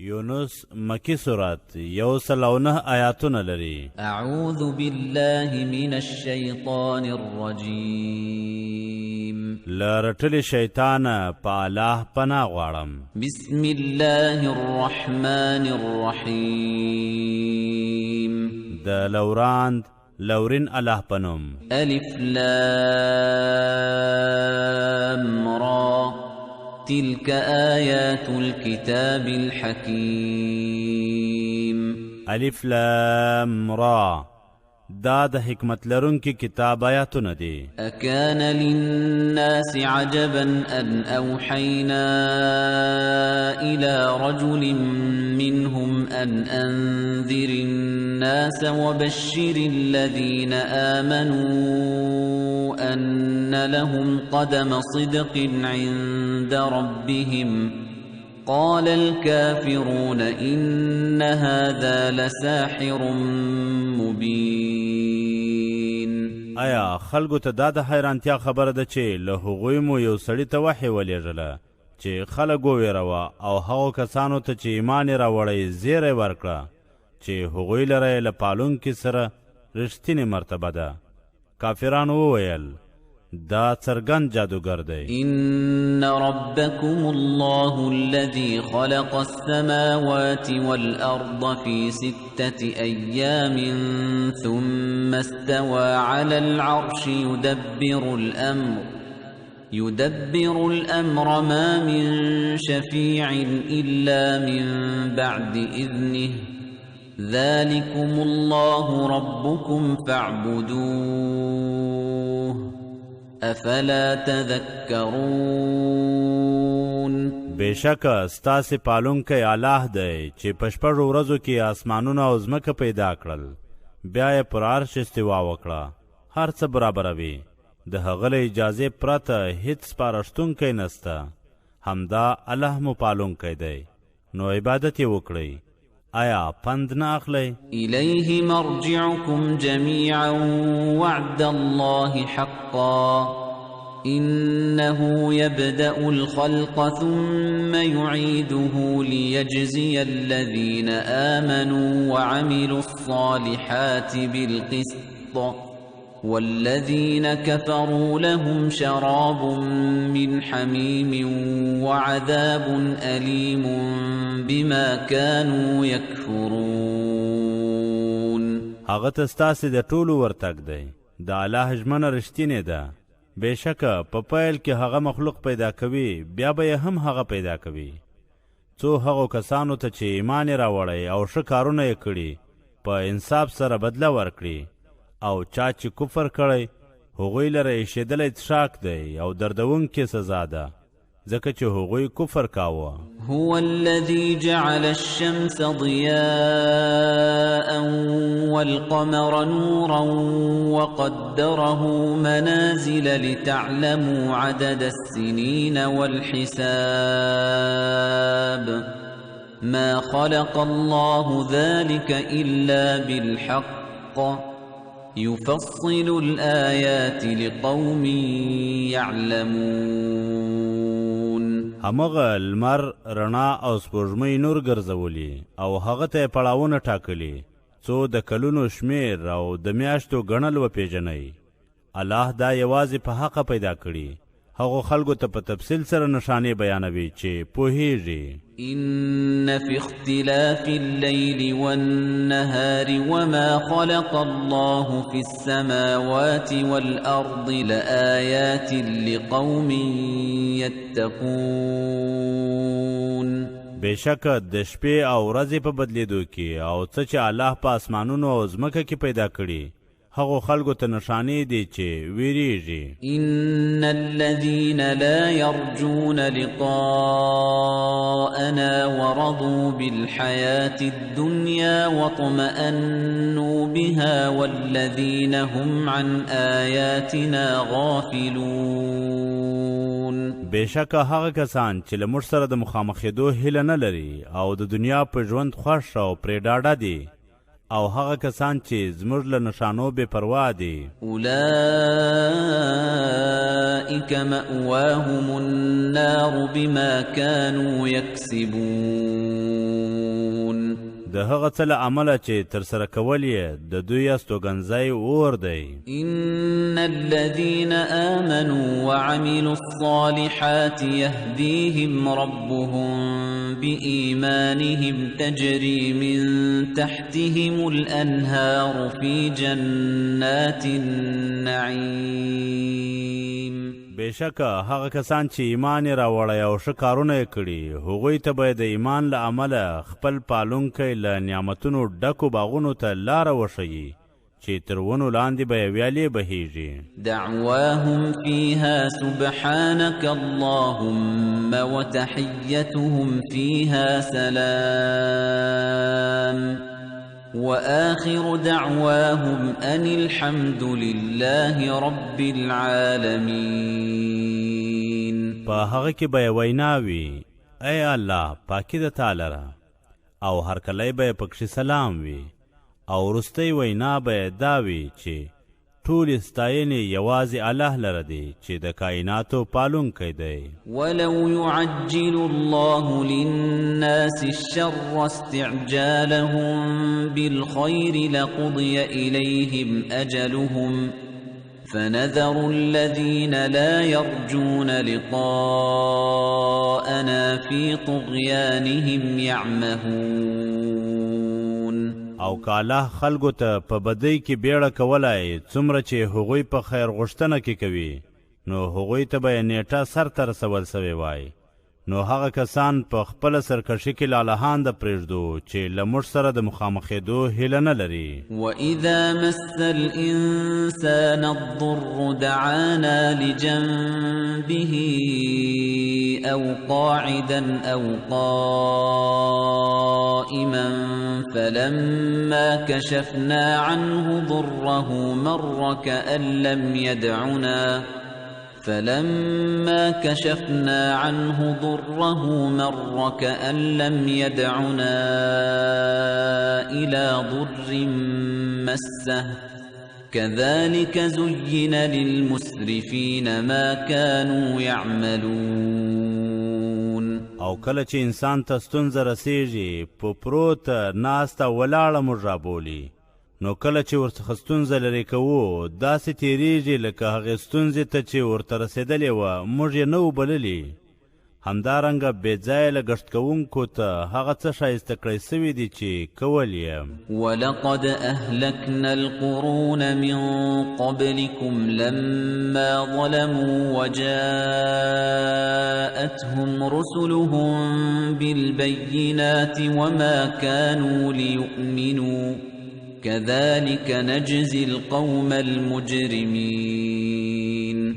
یونس مکی سورت 109 آیاتونه لري. اعوذ بالله من الشیطان الرجیم. لرټلی شیطان په الله پناه غواړم. بسم الله الرحمن الرحیم. د لورین الله پنوم. الف لام را تلك آيات الكتاب الحكيم. الف لام را دا د حکمت لرونکي کتاب آیاتونه دي. أكان للناس عجبا أن أوحينا إلى رجل منهم أن أنذر الناس وبشر الذين آمنوا أن لهم قدم صدق عند ربهم قال الكافرون إن هذا لساحر مبين. آیا خلکو ته دا د حیرانتیا خبره ده چې له هغوی مو یو سړي ته وحی ولیږله چې خلک وویروه او هغو کسانو ته چې ایمان یې راوړی زیری ورکړه چې هغوی لره یې له پالونکي سره رښتینې مرتبه ده. کافرانو وویل دا څرګند جادوګر دی. ان ربكم الله الذي خلق السماوات والارض في 6 ايام ثم استوى على العرش يدبر الامر ما من شفيع الا من بعد اذنه ذلكم الله ربكم فاعبدوه افلا تذکرون. بشک ستاسې پالونکی الله دی چې په 6 ورځو کې آسمانونه او ځمکه پیدا کړل، بیا یې پر عرش استوا وکړه، هر څه برابروي، د هغه له اجازې پرته هیڅ سپارښتونکی نسته، همدا الله مو پالونکی دی، نو عبادت یې وکړئ. آیا پند نه اخلئ؟ الیه مرجعکم جمیعا وعد الله حقا انه یبدأ الخلق ثم يعيده ليجزي الذين آمنوا وعملوا الصالحات بالقسط والذين كفروا لهم شراب من حميم وعذاب أليم بما كانوا يكفرون. هغه ته ستاسې د ټولو ورتګ دی، د الله ژمنه رښتینې ده. بېشکه په پیل کې هغه مخلوق پیدا کوي، بیا به یې هم هغه پیدا کوي. څو هغو کسانو ته چې ایمان یې راوړی او ښه کارونه یې کړي په انصاف سره بدله ورکړي، او چا چې کفر کړی هغوی لره ایښېدلی څښاک دی او دردونکې سزا ده، ځکه چې هغوی کفر کاوه. هو الذي جعل الشمس ضياء والقمر نورا وقدره منازل لتعلموا عدد السنين والحساب ما خلق الله ذلك إلا بالحق يفصل الآيات لقوم يعلمون. همغه لمر رڼا او سپوږمۍ نور ګرځولي او هغه ته پړاوونه ټاکلي څو د کلونو شمیر او د میاشتو ګڼل وپېژنئ. الله دا یوازې په حقه پیدا کړي، هغو خلکو ته په تفصیل سره نشانې بیانوي چې پوهیږي. ان في اختلاف الليل والنهار وما خلق الله في السماوات والارض لآيات لقوم يتقون. بېشکه د شپې او ورځې په بدلیدو کې او څه چې الله په اسمانونو او ځمکه کې پیدا کړي هغو خلکو ته نشانې دي چې ویریږي. ان الذين لا يرجون لقاءنا ورضوا بالحياة الدنيا واطمأنوا بها والذين هم عن آياتنا غافلون. بېشکه هغه کسان چې له موږ سره د مخامخېدو هیله نه لري او د دنیا په ژوند خوښ او پرې ډاډه دي، او هغه کسان چې زموږ له نشانو بې پروا دي. اولئک مأواهم النار بما كانوا یکسبون. د هغه څه له امله چې ترسره کول یې د دوی استوګنځی اور دی. إن الذين آمنوا وعملوا الصالحات يهديهم ربهم بإيمانهم تجري من تحتهم الأنهار في جنات النعيم. بېشکه هغه کسان چې ایمان یې راوړی او ښه کارونه یې کړي هغوی ته به د ایمان له امله خپل پالونکی له نعمتونو ډکو باغونو ته لاره وښیي چې تر ونو لاندې به یې ویالې بهیږي. دعواهم فيها سبحانك اللهم وتحيتهم فيها سلام وآخر دعواهم أن الحمد لله رب العالمين. په هغه کې به یې وینا وي ای الله پاکي د تا لره او هرکلی به یې پکښې سلام وي او وروستی وینا به یې دا وي چې ټولې ستاینې یوازې الله لره دی چې د کائناتو پالونکی دی. ولو يعجل الله للناس الشر استعجالهم بالخير لقضي إليهم أجلهم فنذر الذين لا يرجون لقاءنا في طغيانهم يعمهون. او که الله خلکو ته په بدۍ کې بیړه کولای څومره چې هغوی په خیر غوښتنه کې کوي نو هغوی ته به یې نیټه سرته رسول سوی وای نو هغه کسان په خپله سرکشي کې لالهانده پرېږدو چې له موږ سره د مخامخېدو هیله نه لري. وَإِذَا مَسَّ الْإِنسَانَ الضُّرُّ دَعَانَا لِجَنبِهِ أَوْ قَاعِدًا أَوْ قَائِمًا فَلَمَّا كَشَفْنَا عَنْهُ ضُرَّهُ مَرَّ كَأَن لَّمْ يَدْعُنَا إِلَى ضُرٍّ مَّسَّهُ كَذَلِكَ زُيِّنَ لِلْمُسْرِفِينَ مَا كَانُوا يَعْمَلُونَ. او کله چې انسان ته ستونزه رسیږي په پروت ناسته ولاړه موږ رابولي نو کله چې ورڅخه ستونزه لرې کوو داسې تېرېږي لکه هغې ستونزې ته چې ورته رسېدلې وه موږ یې نه و بللي. همدارنګه بېځایه لګښت کوونکو ته هغه څه ښایسته کړی سوي دي چې کول یې. ولقد أهلكنا القرون من قبلكم لما ظلموا وجاءتهم رسلهم بالبينات وما كانوا ليؤمنوا كذلك نجزي القوم المجرمين.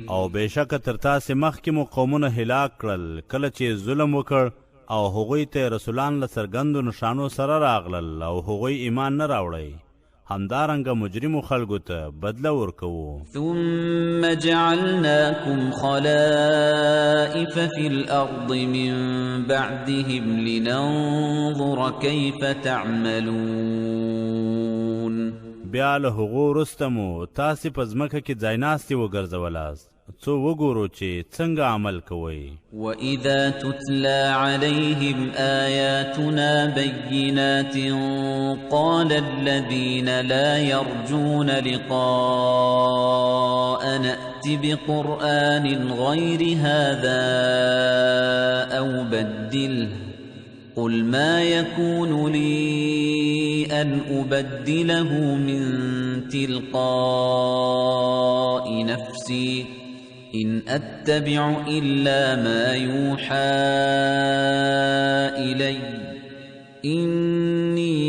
او بېشکه تر تاسې مخکې مو قومونه هلاک کړل کله چې ظلم وکړ او هغوی ته رسولان له څرګندو نښانو سره راغلل او هغوی ایمان نه راوړی. همدارنګه مجرمو خلکو ته بدله ورکوو. ثم جعلناكم خلائف في الأرض من بعدهم لننظر كيف تعملون. بیا له هغو وروسته مو تاسې په ځمکه کې ځایناستې وګرځولاست څو وګورو چې څنګه عمل کوئ. وَإِذَا تُتْلَى عَلَيْهِمْ آيَاتُنَا بَيِّنَاتٍ قَالَ الَّذِينَ لَا يَرْجُونَ لِقَاءَنَا ائْتِ بِقُرْآنٍ غَيْرِ هَذَا أَوْ بَدِّلْهُ قُلْ مَا يَكُونُ لِي أَنْ أُبَدِّلَهُ مِنْ تِلْقَاءِ نَفْسِي إِنْ أَتَّبِعُ إِلَّا مَا يُوحَى إِلَيَّ إِنِّي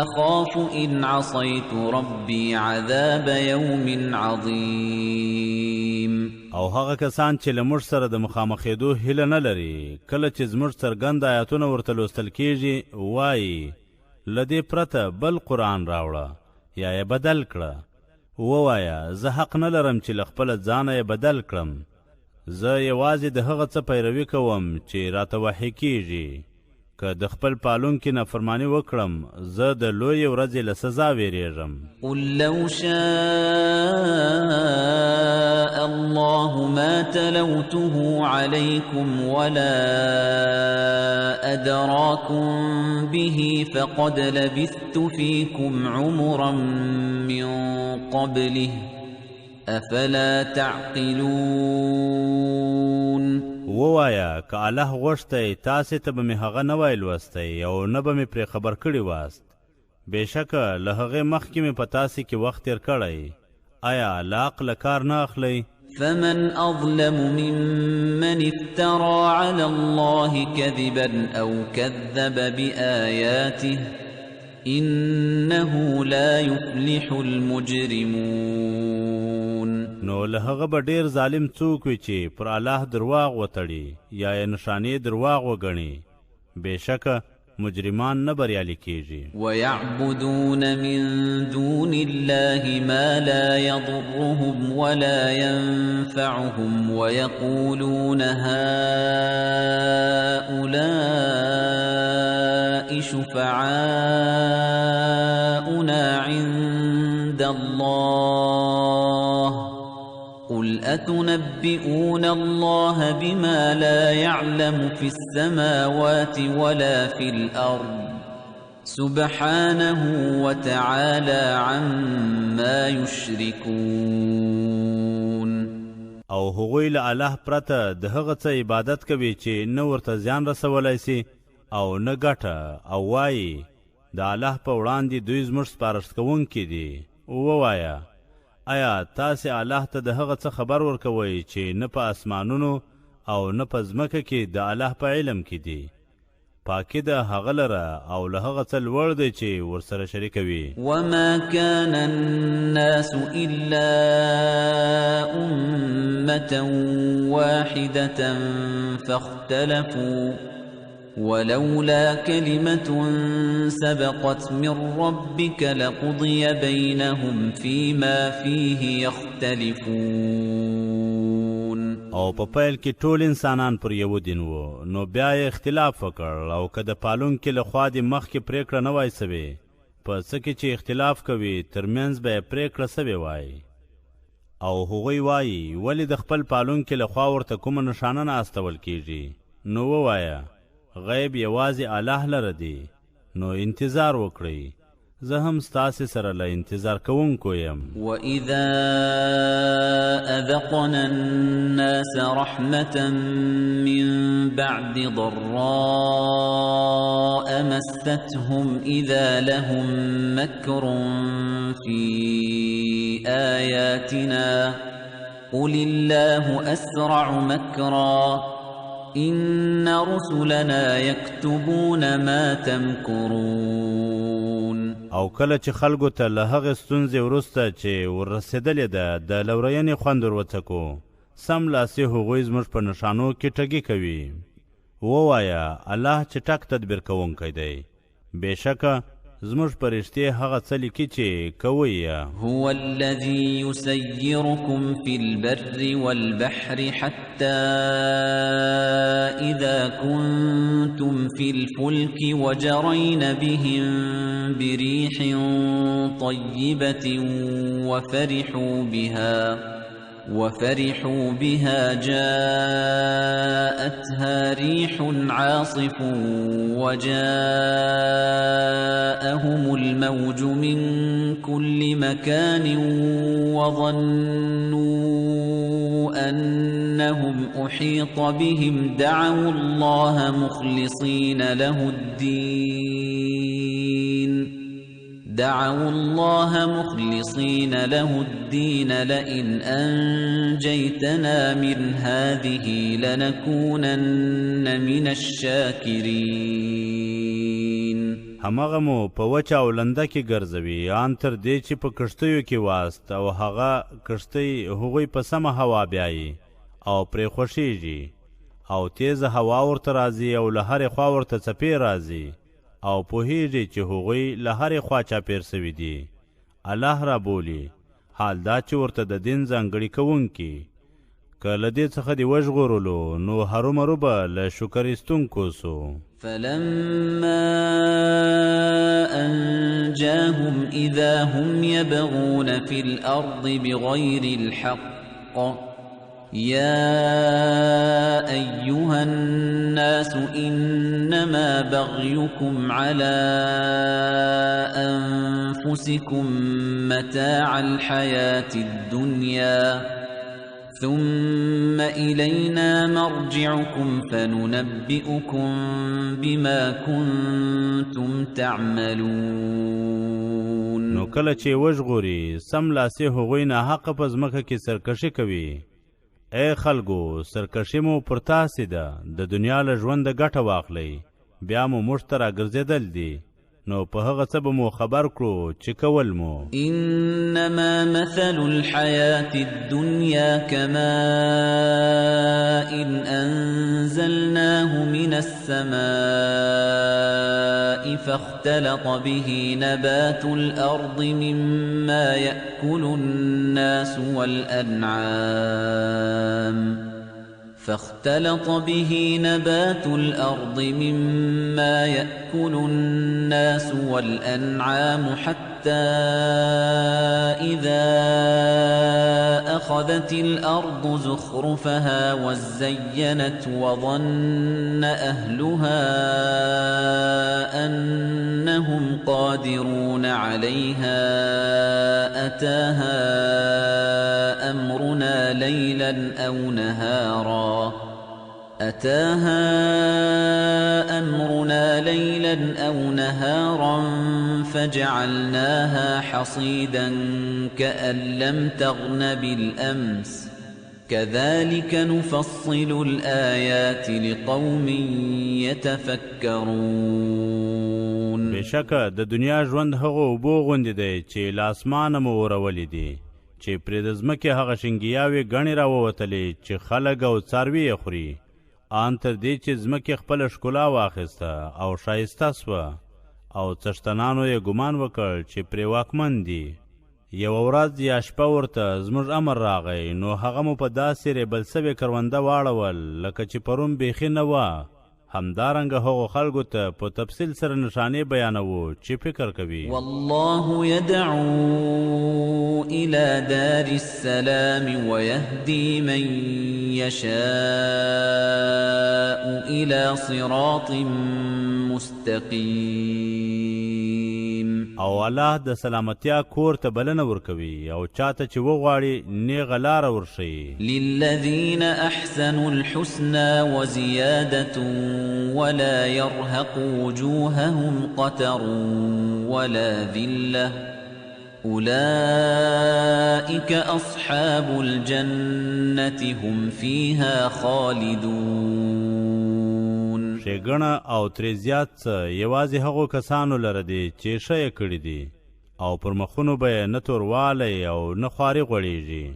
أَخَافُ إِنْ عَصَيْتُ رَبِّي عَذَابَ يَوْمٍ عَظِيمٍ. او هغه کسان چې له موږ سره د مخامخېدو هیله نه لري کله چې زموږ څرګند آیاتونه ورته لوستل کېږي وایي له دې پرته بل قرآن راوړه یا یې بدل کړه. ووایه زه حق نه لرم چې له خپله ځانه یې بدل کړم. زه یوازې د هغه څه پیروي کوم چې راته وحي کېږي. که د خپل پالونکي نافرماني وکړم زه د لویې ورځې له سزا ویریږم. قل لو شاء الله ما تلوته عليكم ولا أدراكم به فقد لبثت فيكم عمرا من قبله أفلا تعقلون. ووایا که الله غوښتی تاسې ته به مې هغه نه وای لوستی او نه به مې پرې خبر کړي واست. بېشکه له هغې مخکې مې په تاسې کې وخت تېر کړی. آیا له عقله کار نه اخلئ؟ فمن أظلم ممن افترى على الله كذبا أو كذب بآياته إنه لا يفلح المجرمون. نو له هغه به ډېر ظالم څوک وي چې پر الله درواغ وتړي یا یې نښانې درواغ وګڼي. بېشکه مجرمان نه بریالي کیږي. ويعبدون من دون الله ما لا يضرهم ولا ينفعهم ويقولون هؤلاء شفعاؤنا عند الله قل أتنبئون الله بما لا يعلم في السماوات ولا في الأرض سبحانه وتعالى عما يشركون. او هغوی له الله پرته د هغه څه عبادت کوي چې نه ورته زیان رسولی سي او نه ګټه، او وایي د الله په وړاندې دوی زموږ سپارښت کوونکي دي. ووایه آیا تاسې الله ته د هغه څه خبر ورکوئ چې نه په اسمانونو او نه په ځمکه کې د الله په علم کې دي؟ پاکي د هغه لره او له هغه څه لوړ دی چې ورسره شریکوي. وما كان الناس إلا أمة واحدة فاختلفوا ولولا كلمة سبقت من ربك لقضي بينهم فيما فيه يختلفون. او په پیل کې ټول انسانان پر یو دین وو، نو بیا یې اختلاف وکړ. او که د پالونکي له خوا دې مخکې پرېکړه نه وای سوې، په څه کې چې اختلاف کوي ترمنځ به یې پرېکړه سوې وای. او هغوی وایي ولې د خپل پالونکي له خوا ورته کومه نښانه نه استول کیږي؟ نو ووایه غیب یوازې الله لره دی، نو انتظار وکړئ، زه هم ستاسې سره له انتظار کوونکو یم. وَإِذَا أَذَقْنَا النَّاسَ رَحْمَةً مِّن بَعْدِ ضَرَّاءَ مَسَّتْهُمْ إِذَا لَهُم مَّكْرٌ فِي آيَاتِنَا قُلِ اللَّهُ أَسْرَعُ مَكْرًا إِنَّ رُسُلَنَا يَكْتُبُونَ مَا تَمْكُرُونَ. او کله چې خلکو ته له هغې ستونزې وروسته چې وررسېدلې ده د لورینې خوند ورڅکو، سملاسې هغوی زموږ په نښانو کې ټګي کوي. ووایه الله چټک تدبیر کوونکی دی، بېشکه زموږ په رښتې هغه څه لیکي چې کوئ. هو الذي يسيركم في البر والبحر حتى إذا كنتم في الفلك وجرين بهم بريح طيبة وفرحوا بها جاءتها ريح عاصف وجاءهم الموج من كل مكان وظنوا أنهم أحيط بهم دعوا الله مخلصين له الدين لئن أنجيتنا من هذه لنكونن من الشاكرين. همغه مو په وچه او لنده کې ګرځوي ان تر دې چې په کښتیو کې واست او هغه کښتۍ هغوی په سمه هوا بیایي او پرې خوښیږي او تیزه هوا ورته راځي او له هرې خوا ورته څپې راځي او پوهیږي چې هغوی له هرې خوا چاپېر سوي دي. الله را بولي، حال دا چې ورته د دین ځانګړي کوونکي که له دې څخه دې وژغورلو نو هرومرو به له شکر ایستونکو سو. فلما أنجاهم إذا هم يبغون في الأرض بغير الحق يا أيها الناس إنما بغيكم على أنفسكم متاع الحياة الدنيا ثم إلينا مرجعكم فننبئكم بما كنتم تعملون. نو کله چې وژغوري سملاسې هغوی نه حق په ځمکه کې سرکشي کوي. ای خلکو سرکشي مو پر تاسې ده، د دنیا له ژونده ګټه واخلئ، بیا مو موږ ته راګرځېدل دي، نو په هغه څه به مو خبر کړو چې کول مو. انما مثل الحياة الدنيا كماء انزلناه من السماء فاختلط به نبات الارض مما يأكل الناس والأنعام فاختلط به نبات الأرض مما يأكل الناس والأنعام حتى إذا أخذت الأرض زخرفها وزينت وظن أهلها أنهم قادرون عليها أتاها أمرنا ليلا أو نهارا فجعلناها حصيدا كأن لم تغن بالأمس كذلك نفصل الآيات لقوم يتفكرون. بشکه د دنیا ژوند هغه اوبو غوندې دی چې له اسمانه مو ورولې دي، چې پرې د ځمکې هغه شنګیاوې ګڼې راووتلې چې خلک او څاروي یې خوري، ان تر دې چې ځمکې خپله ښکلا واخیسته او ښایسته سوه او څښتنانو یې ګمان وکړ چې پرې واکمن دي. یوه ورځ یا شپه ورته زموږ امر راغی، نو هغه مو په داسې ریبل سوې کرونده واړول لکه چې پرون بیخي نه وه. همدارنګه هغو خلکو ته په تفصیل سره نشانې بیانوو چې فکر کوي. والله يدعو إلى دار السلام ويهدي من يشاء إلى صراط مستقيم. او الله د سلامتیا کور ته بلنه ورکوي او چاته چې وغواړي نیغه لاره ورښیي. للذين أحسنوا الحسنى وزيادة ولا يرهق وجوههم قتر ولا ذلة أولئك أصحاب الجنة هم فيها خالدون. ښېګڼه او ترې زیات څه یوازې هغو کسانو لره دی چې ښه یې کړي دي او پر مخونو به یې نه توروالی او نه خواري غوړېږي.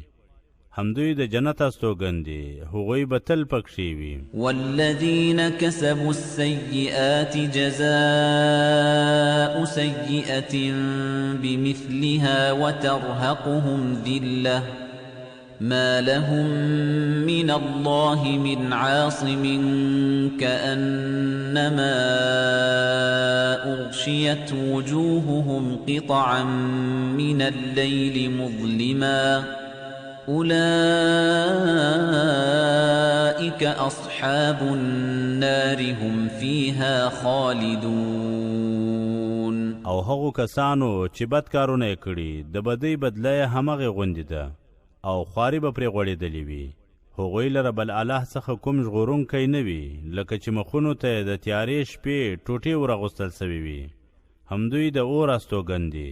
همدوی د جنت استوګن دي، هغوی به تل پکښې وي. والذین کسبوا السیئات جزاء سیئة بمثلها وترهقهم ذلة ما لهم من الله من عاصم كأنما أغشيت وجوههم قطعا من الليل مظلما أولئك أصحاب النار هم فيها خالدون. او هغو کسانو چې بد کارونه یې کړي د بدۍ بدله یې همغې غوندې ده او خواري به پرې غوړېدلې وي. هغوی لره بل الله څخه کوم ژغورونکی نه وي، لکه چې مخونو ته د تیارې شپې ټوټې ورغوستل سوي وي. همدوی د اور استوګن دي،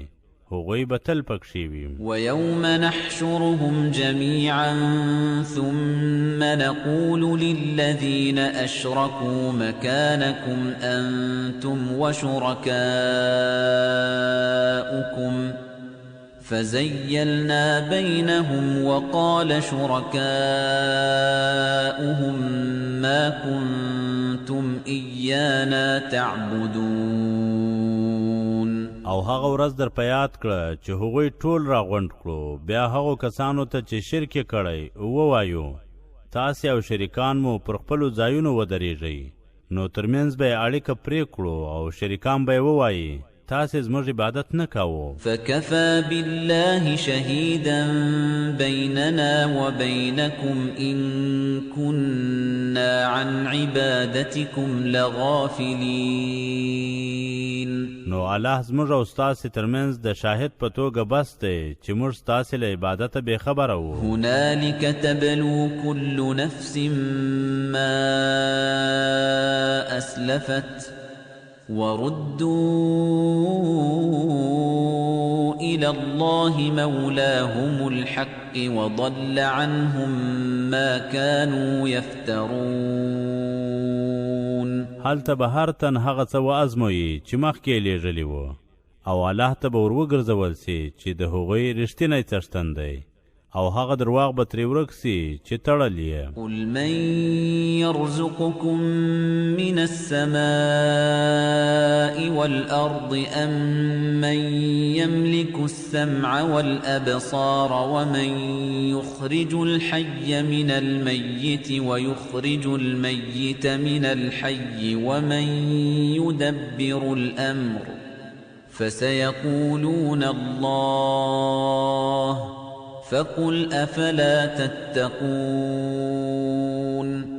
هغوی به تل پکښې وي. ويوم نحشرهم جميعا ثم نقول للذين أشركوا مكانكم أنتم وشركاؤكم فزيلنا بينهم وقال شركاؤهم ما كنتم إيانا تعبدون. او هغه ورځ در په یاد کړه چې هغوی ټول را غونډ کړو، بیا هغو کسانو ته چې شرک یې کړی ووایو تاسې او شریکان مو پر خپلو ځایونو ودرېږئ، نو ترمنځ به یې اړیکه پرې کړو او شریکان به یې ووایي تاسې زموږ عبادت نه کوو. فكفى بالله شهيدا بيننا وبينكم إن كنا عن عبادتكم لغافلين. نو الله زموږ او ستاسې ترمنځ د شاهد په توګه بس دی چې موږ ستاسې له عبادته بې خبره وو. هنالك تبلو كل نفس ما أسلفت وردوا إلى الله مولاهم الحق وضل عنهم ما كانوا يفترون. هلته به هر تن هغه څه وازموي چې مخکې یې لیږلي وو او الله ته به ور وګرځول سي چې د هغوی رښتینی څښتن دی او هغه درواغ به ترې ورک سي چې تړل یې. قل من يرزقكم من السماء والأرض أم من يملك السمع والأبصار ومن يخرج الحي من الميت ويخرج الميت من الحي ومن يدبر الأمر فسيقولون الله فقل افلا تتقون.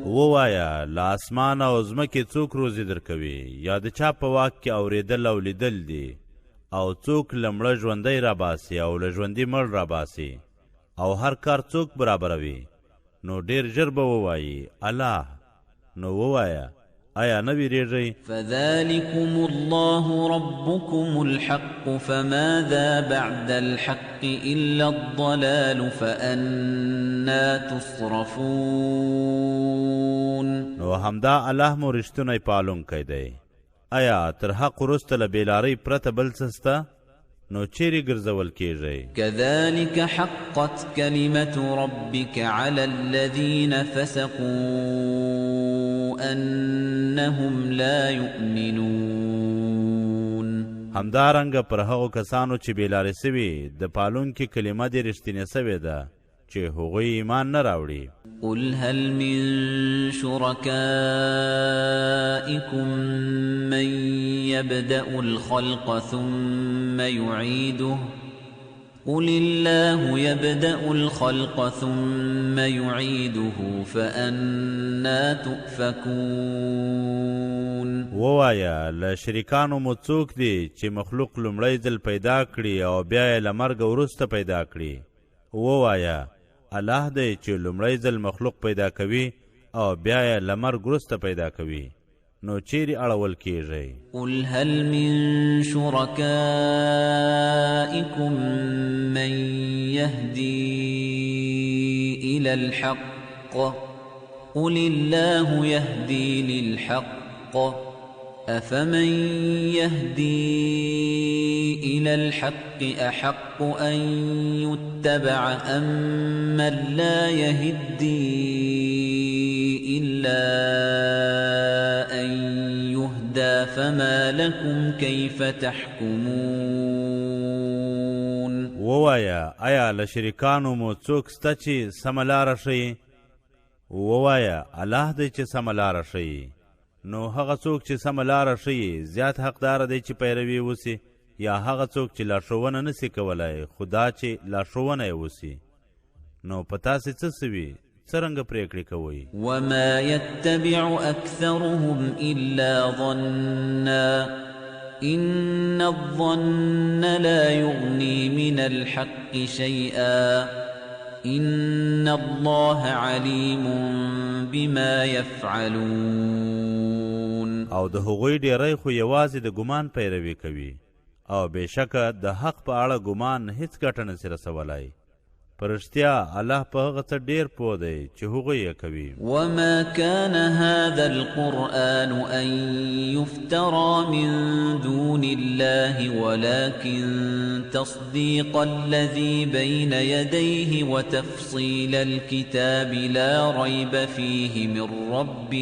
ووایا له اسمان او ځمکې څوک روزي درکوي یا د چا په واک کې اورېدل او لیدل دي او څوک له مړه ژوندی راباسي او له ژوندي مړ راباسي او هر کار څوک برابروي، نو ډېر ژر به ووایي الله. نو ووایا آیا نه ویریږئ؟ فذلكم الله ربكم الحق فماذا بعد الحق إلا الضلال فأنا تصرفون. نو همدا الله مو رښتونی پالونکی دی. آیا تر حق وروسته له بېلارۍ پرته بل څه سته؟ نو چیرې ګرځول کېږئ؟ كذلك حقت كلمة ربك على الذين فسقوا أنهم لا يؤمنون. همدارنګه پر هغو کسانو چې بېلارې سوي د پالونکي کلمه دې رښتینې سوې ده چې هغوی ایمان نه راوړي. قل هل من شركائكم من يبدأ الخلق ثم يعيده قل الله يبدأ الخلق ثم يعيده فأنا تؤفكون. ووایا له شریکانو مو څوک دی چې مخلوق لومړی ځل پیدا کړي او بیا یې له مرګه وروسته پیدا کړي؟ ووایا الله دی چې لومړی ځل مخلوق پیدا کوي او بیا یې له مرګ وروسته پیدا کوي، نو چیرې اړول کېږئ؟ قل هل من شركائكم من يهدي إلى الحق قل الله يهدي للحق أفمن يهدي إلى الحق أحق أن يتبع أم من لا يهدي إلا أن يهدى فما لكم كيف تحكمون. ووایا آیا له شریکانو مو څوک سته چې سمه لاره ښیي؟ ووایا الله دی چې سمه لاره ښیي. نو هغه څوک چې سمه لاره ښیي زیات حقدار دی چې پیروي وسي یا هغه څوک چې لارښوونه نسي کولی خو دا چې لارښوونه یې وسي؟ نو په تاسې څه سوي؟ څرنګه پریکړې کوئ؟ وما يتبع أكثرهم إلا ظنا إن الظن لا يغني من الحق شيئا إن الله عليم بما يفعلون. او د هغوی ډیری خو یوازې د ګمان پیروي کوي او بېشکه د حق په اړه ګمان هیڅ ګټه نسي رسولی. په رښتیا الله په هغه څه ډېر پوه دی چې هغوی یې کوي. وما كان هذا القرآن أن يفترى من دون الله ولكن تصديق الذي بين يديه وتفصيل الكتاب لا ريب فيه من رب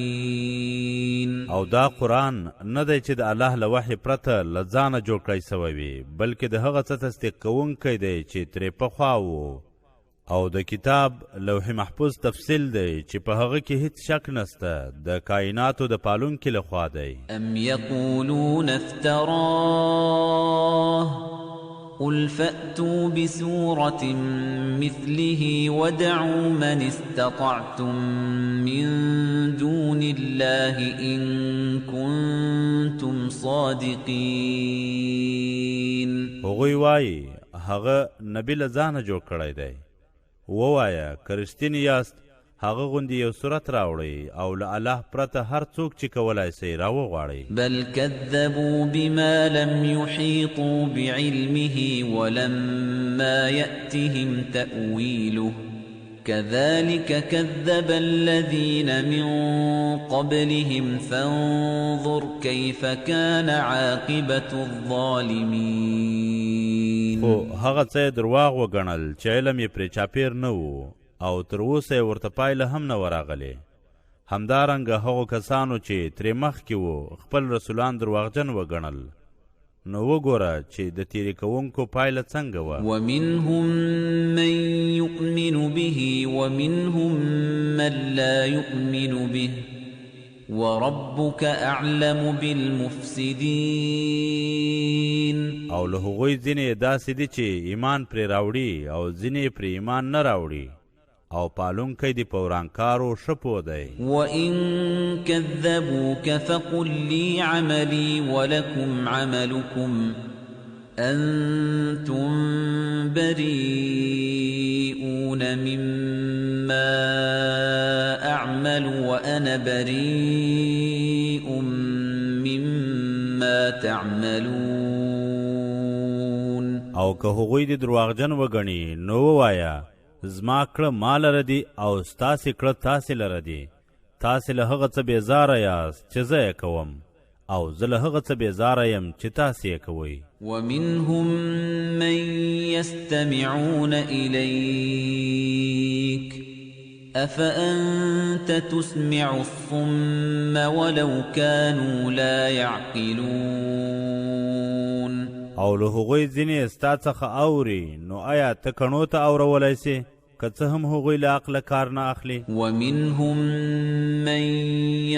العالمين. او دا قرآن نه دی چې د الله له وحي پرته له ځانه جوړ کړی سوی وي، بلکې د هغه څه تصدیق کوونکی دی چې ترې پخوا و او د کتاب لوح محفوظ تفصیل دی چې په هغه کې هیڅ شک نسته د کائناتو د پالونکي لخوا دی. ام یقولون افتراه قل فأتوا بسورة مثله ودعوا من استطعتم من دون الله إن كنتم صادقين. هغوی وایي هغه نبی له ځانه جوړ کړی دی. ووایه که رښتینې یاست هغه غوندې یو صورت راوړئ او له الله پرته هر څوک چې کولی سئ راوغواړئ. بل كذبوا بما لم يحيطوا بعلمه ولما يأتهم تأويله كذلك كذب الذين من قبلهم فانظر كيف كان عاقبة الظالمين. خو هغه څه یې درواغ وګڼل چې علم یې پرې چاپیر نه و او تر اوسه یې ورته پایله هم نه وراغلې. همدارنګه هغو کسانو چې ترې مخکې وو خپل رسولان درواغجن وګڼل. نو وګوره چې د تیرې کوونکو پایله څنګه وه. ومنهم من يؤمن به ومنهم من لا يؤمن به وربك أعلم بالمفسدين. او له هغوی ځینې داسې دي چې ایمان پرې راوړي او ځینې پرې ایمان نه راوړي او پالونکی دی په ورانکارو ښه پوه دی. وَإِن كَذَّبُوكَ فَقُل لِّي عَمَلِي وَلَكُمْ عَمَلُكُمْ أَنتُم بَرِيئُونَ مِمَّا أَعْمَلُ وَأَنَا بَرِيءٌ مِّمَّا تَعْمَلُونَ. او که هغوی دی درواغجن وګڼي نو ووایه زما کړه ما لره دي او ستاسې کړه تاسې لره دي. تاسې له هغه څه بېزاره یاست چې زه یې کوم او زه له هغه څه بېزاره یم چې تاسې یې کوئ. ومنهم من يستمعون إليك أفأنت تسمع الصم ولو كانوا لا يعقلون. او له هغوی ځینې ستا څخه اوري نو آیا ته کڼو ته اورولی سې که څه هم هغوی له عقله کار نه اخلي. ومنهم من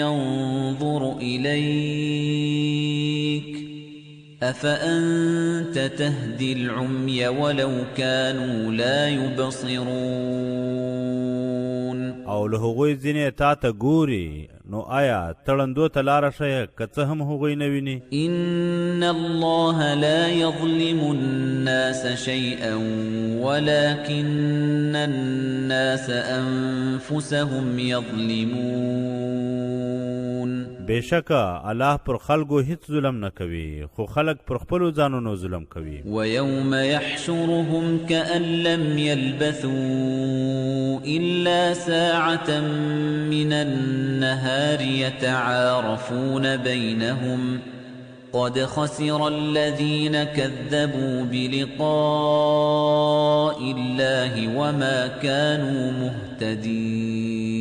ينظر إليك أفأنت تهدي العمي ولو كانوا لا يبصرون. او له هغوی ځینې تا ته ګوري نو آیا تړندو ته لاره ښیه که څه هم هغوی نه ویني. إن الله لا يظلم الناس شيئا ولكن الناس أنفسهم يظلمون. بېشکه الله پر خلکو هیڅ ظلم نه کوي خو خلک پر خپلو ځانونو ظلم کوي. ويوم يحشرهم كأن لم يلبثوا إلا ساعة من النهار يتعارفون بينهم قد خسر الذين كذبوا بلقاء الله وما كانوا مهتدين.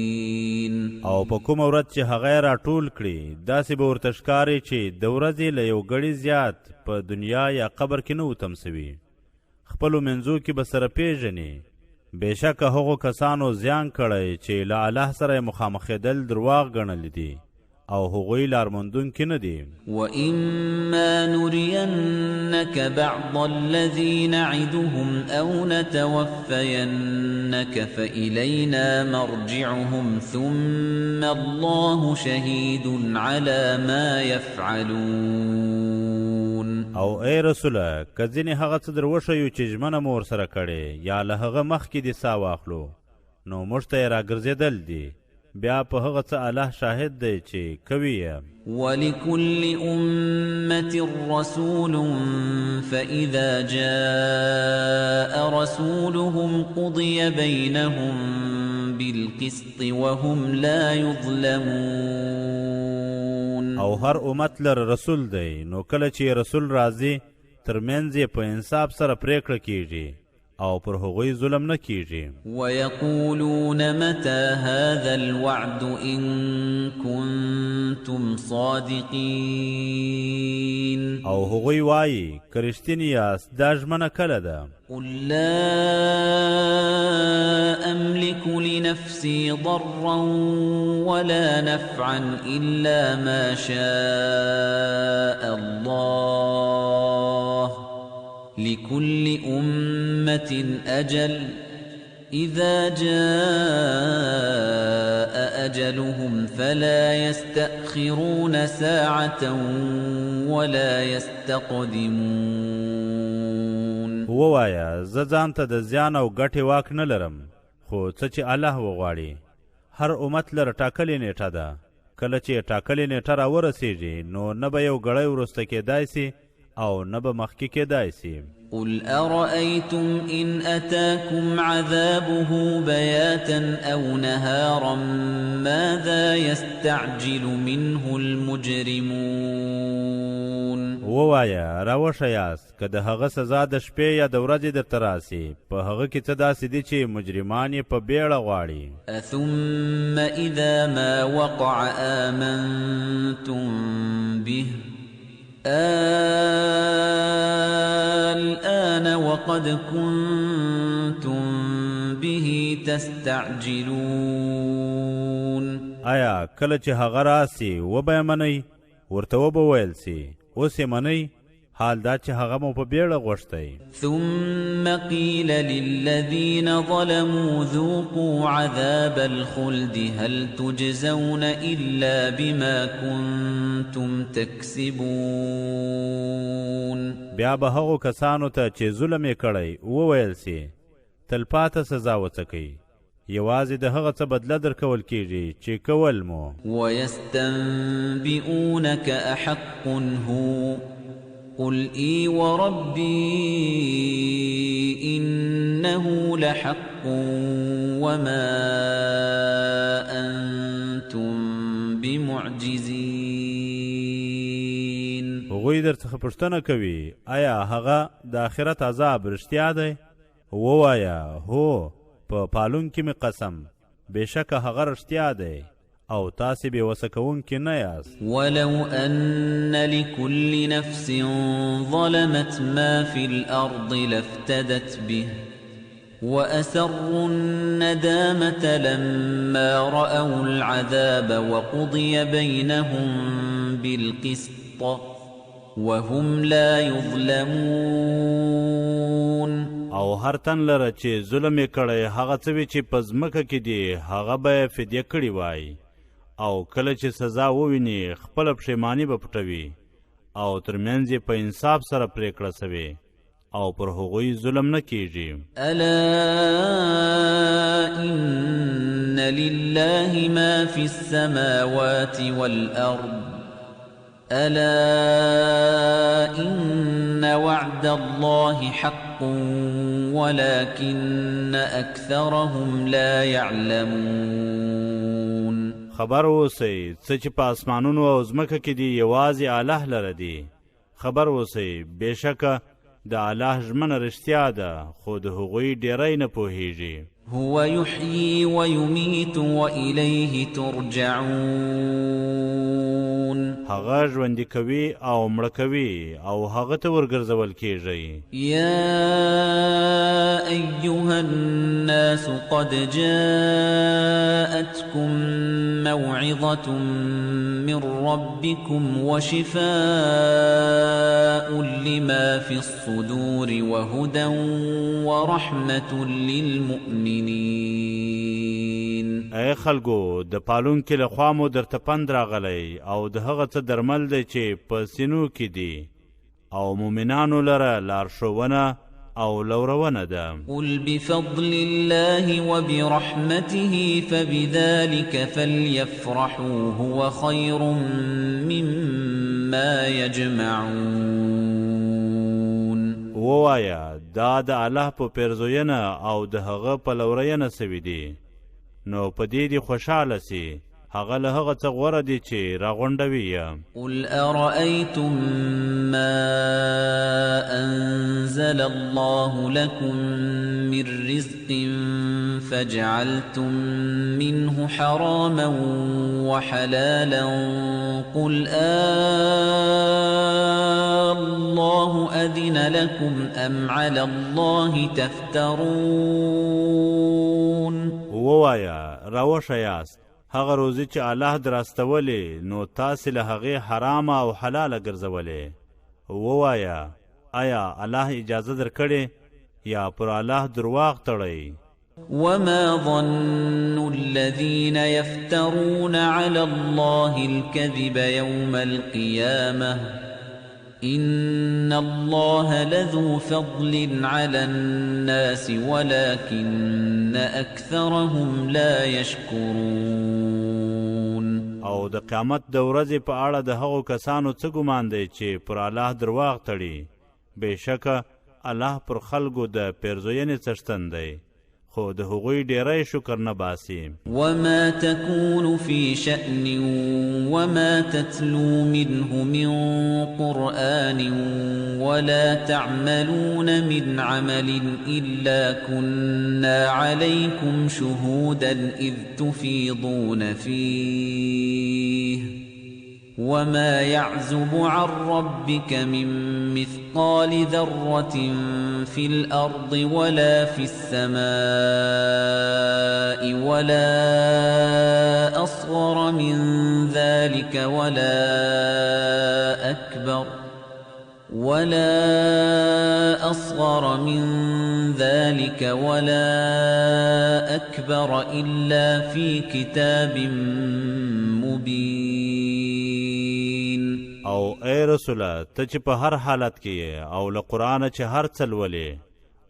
او په کومه ورځ چې هغه یې راټول کړي داسې به ورته ښکاري چې د ورځې له یو ګړي زیات په دنیا یا قبر کې نه و تم سوي. خپلو منځو کې به سره پیژني. بېشکه هغو کسانو زیان کړی چې له الله سره یې مخامخېدل درواغ ګڼلی دي او هغوی لارموندونکي نه دي. وَإِمَّا نُرِيَنَّكَ بَعْضَ الَّذِي نَعِدُهُمْ أَوْ نَتَوَفَّيَنَّكَ فَإِلَيْنَا مَرْجِعُهُمْ ثُمَّ اللَّهُ شَهِيدٌ عَلَى مَا يَفْعَلُونَ. او ای رسوله که ځینې هغه څه در وښیو چې ژمنه مو ورسره کړې یا له هغه مخکې دې ساه واخلو نو موږ ته یې راګرځېدل دي بیا په هغه څه الله شاهد دی چې کوي یې. وَلِكُلِّ أُمَّةٍ رَّسُولٌ فَإِذَا جَاءَ رَسُولُهُمْ قُضِيَ بَيْنَهُم بِالْقِسْطِ وَهُمْ لَا يُظْلَمُونَ. او هر امت لر رسول دی نو کله چې رسول راځي ترمنځ یې په انصاف سره پریکړه کیږي او پر هغوی ظلم نه کیږي. ويقولون متى هذا الوعد إن كنتم صادقين او هغوی وایي که رښتیني یاست دا ژمنه کله ده؟ قل لا أملك لنفسي ضرا ولا نفعا إلا ما شاء الله لكل أمة أجل إذا جاء أجلهم فلا يستأخرون ساعة ولا يستقدمون. ووایا زه ځان ته د زیان او ګټې واک نه لرم، خو څه چې الله وغواړي. هر امت لره ټاکلې نیټه ده، کله چې ټاکلې نیټه راورسیږي نو نه به یو ګړی وروسته کیدای سي او نه به مخکې کیدای سي. قل أرأيتم إن أتاكم عذابه بياتا أو نهارا ماذا يستعجل منه المجرمون. ووایا راوښه یاست که د هغه سزا د شپې یا د ورځې درته راسي، په هغه کې څه داسې دي چې مجرمان یې په بیړه غواړي. ثم إذا ما وقع آمنتم به الآن وقد كنتم به تستعجلون. آیا کله چې هغه راسي وبه یې منئ، ورته وبه ویل سي اوس یې منئ، حال دا چې هغه مو په بیړه غوښتی. ثم قيل للذين ظلموا ذوقوا عذاب الخلد هل تجزون إلا بما كنتم تكسبون. بیا به هغو کسانو ته چې ظلم یې کړی وویل سي تلپاته سزا وڅکئ، یوازې د هغه څه بدله درکول کیږي چې کول مو. ويستنبئونك أحق هو قل إي وربي إنه لحق وما أنتم بمعجزين. هغوی درڅخه پوښتنه کوي آیا هغه د آخرت عذاب رښتیا دی؟ ووایه هو، په پالونکي مې قسم، بېشکه هغه رښتیا دی او تاسې بېوسه کوونکي نه یاست. ولو أن لكل نفس ظلمت ما في الأرض لافتدت به وأسروا الندامة لما رأوا العذاب وقضي بينهم بالقسط وهم لا يظلمون. او هر تن لره چې ظلم یې کړی هغه څه وي چې په ځمکه کې دي هغه به یې فدیه کړي وای، او کله چې سزا وویني خپله پښیماني به پټوي او ترمنځ یې په انصاف سره پرېکړه سوې او پر هغوی ظلم نه کیږي. الا ان لله ما في السماوات والارض الا ان وعد الله حق ولكن اكثرهم لا يعلمون. خبر اوسئ څه چې په اسمانونو او ځمکه کې دي یوازې الله لره دي. خبر اوسئ بېشکه د الله ژمنه رښتیا ده، خو د هغوی ډېری نه پوهیږي. هو يحيي ويميت وإليه ترجعون. هغه ژوندي کوي او مړه کوي او هغه ته ورګرځول کیږي. يا أيها الناس قد جاءتكم موعظة من ربكم وشفاء لما في الصدور وهدى ورحمة للمؤمنين. ای خلکو د پالونکي له خوا مو درته پند راغلی او د هغه څه درمل دی چې په سینو کې دي او مؤمنانو لره لارښوونه او لورونه ده. قل بفضل الله وبرحمته فبذلك فليفرحوا هو خير مما يجمعون. ووایا دا د الله په پیرزوینه او د هغه په لورینه سوي دي، نو په دې دي خوشحاله سي هغه له هغه څه غوره دي چې راغونډوي یې. قل أرأيتم ما أنزل الله لكم من رزق فجعلتم منه حراما وحلالا قل الله أذن لكم أم على الله تفترون. ووایا راوشه یاست هغه روزي چې الله دراستولې نو تاسې له هغې حرامه او حلاله ګرځولې. ووایا آیا الله اجازه درکړې یا پر الله درواغ تړئ؟ وما ظن الذين يفترون على الله الكذب يوم القيامة إن الله لذو فضل على الناس ولكن أكثرهم لا يشكرون. او د قیامت د ورځې په اړه د هغو کسانو څه ګمان دی چې پر الله درواغ تړي؟ بېشکه الله پر خلکو د پیرزوینې څښتن دی خو د هغوی ډیری شکر نه باسي. وما تكون في شأن وما تتلو منه من قرآن ولا تعملون من عمل إلا كنا عليكم شهودا إذ تفيضون فيه وما يعزب عن ربك من مثقال ذرة في الأرض ولا في السماء ولا أصغر من ذلك ولا أكبر إلا في كتاب مبين. او ای رسوله ته چې په هر حالت کې او له قرآنه چې هر څه لولې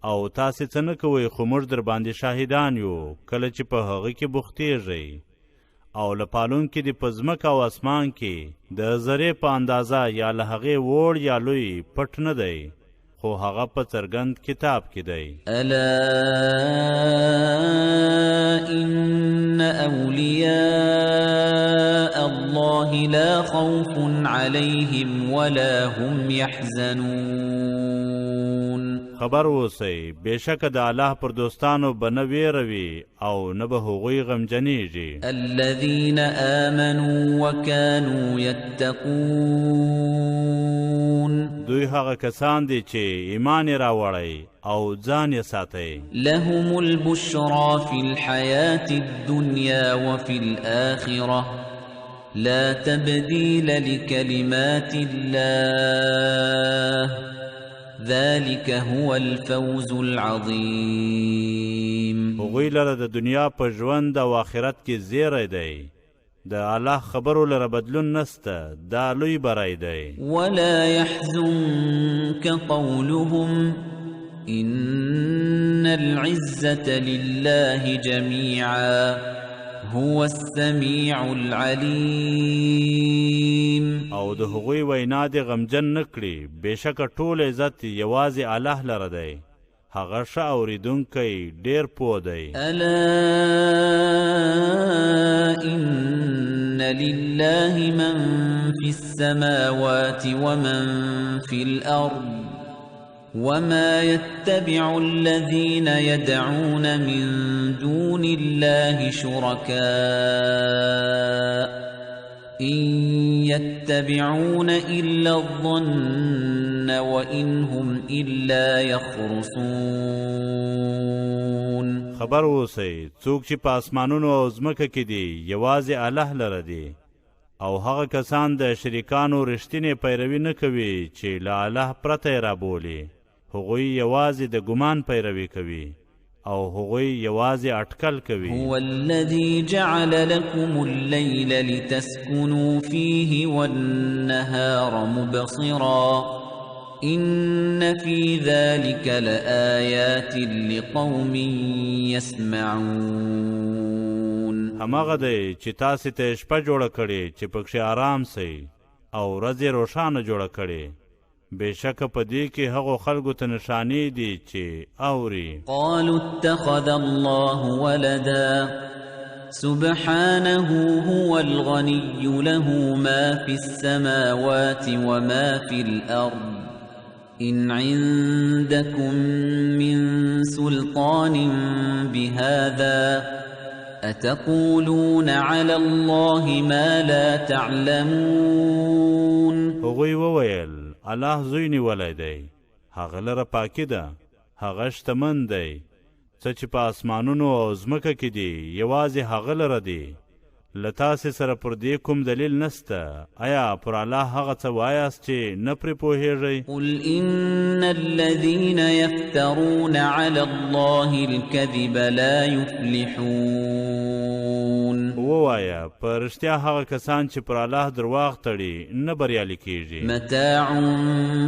او تاسې څه نه کوئ خو موږ در باندې شاهدان یو کله چې په هغه کې بوختېږئ او له پالونکي دې په ځمکه او اسمان کې د ذرې په اندازه یا له هغې وړ یا لوی پټ نه دی خو هغه په څرګند کتاب کې دی. الا ان اولیاء الله لا خوف عليهم ولا هم يحزنون. خبر اوسئ بېشکه د الله پر دوستانو به نه ویروي او نه به هغوی غمجنېږي. الذين آمنوا وكانوا يتقون. دوی هغه کسان دي چې ایمان یې راوړی او ځان یې ساتئ. لهم البشرى في الحياة الدنيا وفي الآخرة لا تبديل لكلمات الله ذلك هو الفوز العظيم. هغوی لره د دنیا په ژوند او آخرت کې زیری دی د الله خبرو لره بدلون نسته دا لوی بری دی. ولا يحزنك قولهم إن العزة لله جميعا هو السميع العليم. او د هغوی وینا دې غمجن نه کړي بېشکه ټول عزت یوازې الله لره دی هغه ښه اورېدونکی ډېر پوه دی. الا ان لله من في السماوات ومن في الأرض وما يتبع الذين يدعون من دون الله شركاء إن يتبعون إلا الظن وإن هم إلا يخرصون. خبر اوسئ څوک چې په اسمانونو او ځمکه کې دي یوازې الله لره دی او هغه کسان د شریکانو رښتینې پیروي نه کوي چې له الله پرته یې رابولي هغوی یوازې د ګمان پیروي کوي او هغوی یوازې اټکل کوي. هو الذي جعل لكم الليل لتسكنوا فيه والنهار مبصرا إن في ذلك لآيات لقوم يسمعون. هماغه دی چې تاسې ته شپه جوړه کړې چې پکښې آرام سئ او ورځ یې روښانه جوړه کړې بېشکه په دې کې هغو خلکو ته نښانې دي چې اوري. قالوا اتخذ الله ولدا سبحانه هو الغني له ما في السماوات وما في الأرض إن عندكم من سلطان بهذا أتقولون على الله ما لا تعلمون. هغوی وویل الله زوی نیولی دی، هغه لره پاکي ده، هغه شتمن دی، څه چې په اسمانونو او ځمکه کې دي یوازې هغه لره دي. له تاسې سره پر دې کوم دلیل نسته؟ آیا پر الله هغه څه وایاست چې نه پرې پوهیږئ؟ قل إن الذين يفترون على الله الكذب لا يفلحون. ووایه په رښتیا هغه کسان چې پر الله درواغ تړي نه بریالي کیږي. متاع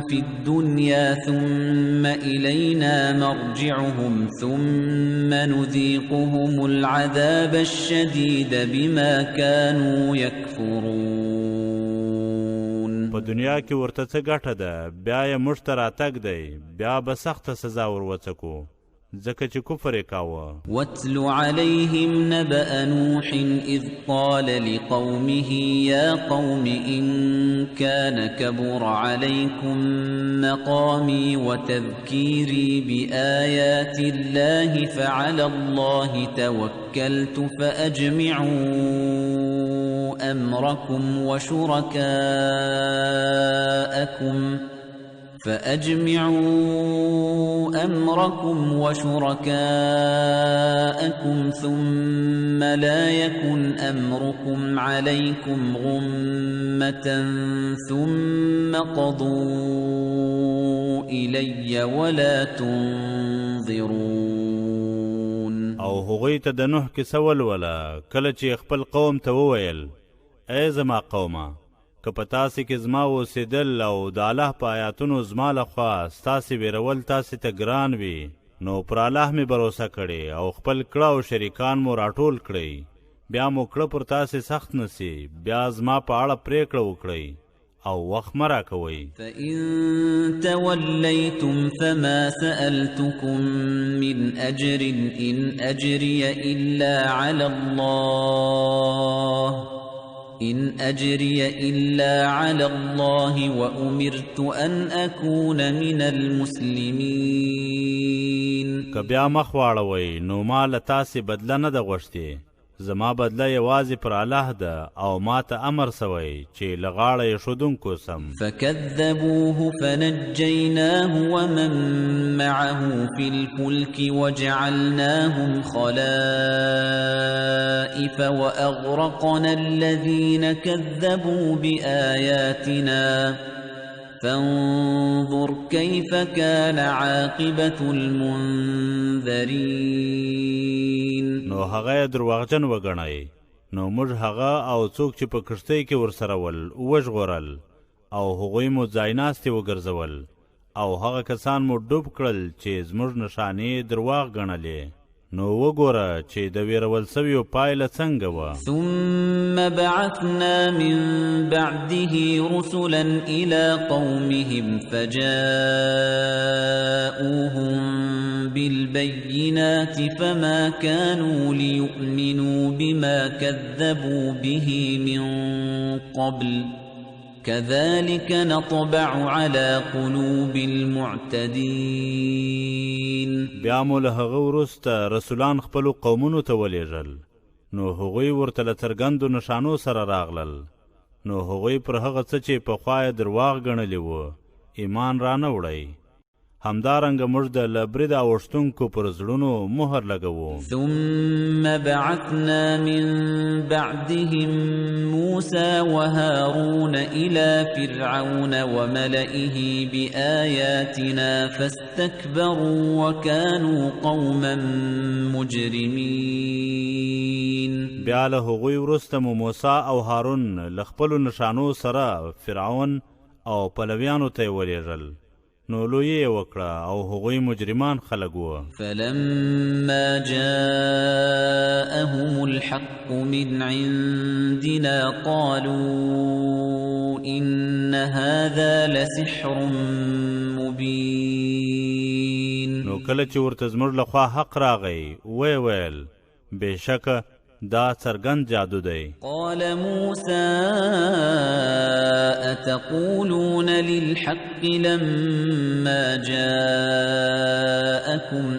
في الدنيا ثم إلينا مرجعهم ثم نذيقهم العذاب الشديد بما كانوا يكفرون. په دنیا کې ورته څه ګټه ده، بیا یې موږ ته راتګ دی، بیا به سخته سزا ور وڅکو ځکه چې کفر یې کاوه. واتل عليهم نبأ نوح إذ قال لقومه يا قوم إن كان كبر عليكم مقامي وتذكيري بآيات الله فعلى الله توكلت فأجمعوا أمركم وشركاءكم ثم لا يكن أمركم عليكم غمة ثم قضوا إلي ولا تنظرون. او هغوی ته د نوح کیسه ولوله کله چې خپل قوم ته وویل ای زما قومه، که په تاسې کې زما اوسېدل او د الله په آیاتونو زما لخوا ستاسې ویرول تاسې ته ګران وي، نو پر الله مې بروسه کړې او خپل کړه او شریکان مو راټول کړئ، بیا مو کړه پر تاسې سخت نسی، بیا زما په اړه پریکړه وکړئ او وخت مه راکوئ. فإن توليتم فما سألتكم من أجر إن أجري إلا على الله وأمرت أن أكون من المسلمين. که بیا مخ واړوئ نو ما له تاسې بدله نه ده غوښتې، زما بدله یوازې پر الله ده او ما ته امر سوی چې له غاړه یې ښودونکو سم. فكذبوه فنجيناه ومن معه في الفلك وجعلناهم خلائف وأغرقنا الذين كذبوا بآياتنا فانظر كيف كان عاقبة المنذرين. نو هغه درواغجن وګڼئ، نو موږ هغه او څوک چې په کښتۍ کې ورسره ول وژغورل او هغوی مو ځایناستې وګرځول او هغه کسان مو ډوب کړل چې زموږ نښانې درواغ ګڼلې. نو وګوره چې د ویرول سویو پایله څنګه وه. ثم بعثنا من بعده رسلا إلى قومهم فجاءوهم بالبينات فما كانوا ليؤمنوا بما كذبوا به من قبل كذلك نطبع على قلوب المعتدين. بیا مو له هغه وروسته رسولان خپلو قومونو ته ولېږل، نو هغوی ورته له څرګندو نښانو سره راغلل، نو هغوی پر هغه څه چې پخوا یې درواغ ګڼلي وو ایمان رانه وړی. همدارنګه موږ د له برید اوښتونکو پر زړونو مهر لګوو. ثم بعثنا من بعدهم موسى وهارون إلى فرعون وملئه بآياتنا فاستكبروا وكانوا قوما مجرمين. بیا له هغوی وروسته مو موسی او هارون له خپلو نښانو سره فرعون او پلویانو ته یې ولېږل، نو لوی یې وکړه او هغوی مجرمان خلک وه. فلما جاءهم الحق من عندنا قالوا إن هذا لسحر مبين. نو کله چې ورته زموږ لخوا حق راغی ویې ویل بېشکه دا څرګند جادو دی. قال موسى أتقولون للحق لما جاءكم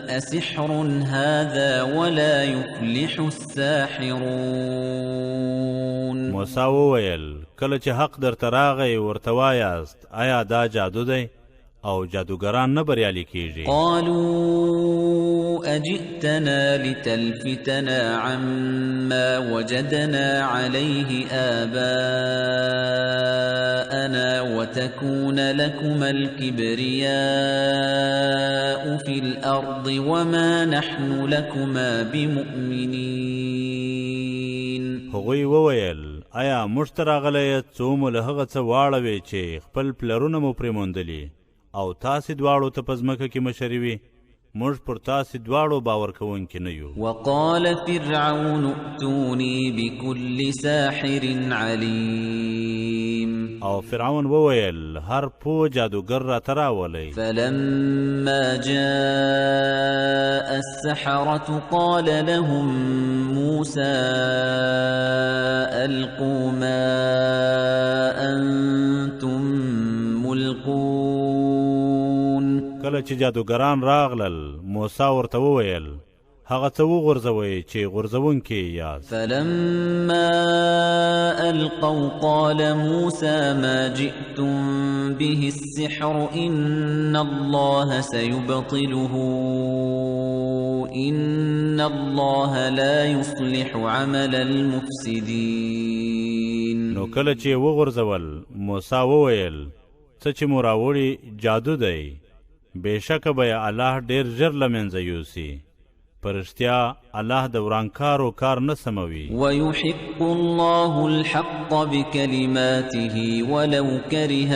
أسحر هذا ولا يفلح الساحرون. موسی وویل کله چې حق درته راغی ورته وایاست آیا دا جادو دی او جادوګران نه بریالي کیږي. قالوا أجئتنا لتلفتنا عما وجدنا عليه آباءنا وتكون لكما الكبرياء في الأرض وما نحن لكما بمؤمنين. هغوی وویل آیا موږ ته راغلی څو مو له هغه څه واړوې چې خپل پلرونه مو پرې موندلي او تاسې دواړو ته په ځمکه کې مشري وي موږ پر تاسې دواړو باور کوونکي نه یو. وقال فرعون ائتوني بكل ساحر عليم. او فرعون وویل هر پوه جادوګر راته راولئ. فلما جاء السحرة قال لهم موسى ألقوا ما أنتم ملقون. کله چې جادوګران راغلل موسی ورته وویل هغه څه وغورځوئ چې غورځوونکي یاست. فلما ألقوا قال موسى ما جئتم به السحر إن الله سيبطله إن الله لا يصلح عمل المفسدين. نو کله چې وغورځول موسی وویل څه چې مو راوړي جادو دی بېشکه به یې الله ډېر ژر له منځه یوسي. په رښتیا الله د ورانکارو کار نه سموي. ويحق الله الحق بكلماته ولو كره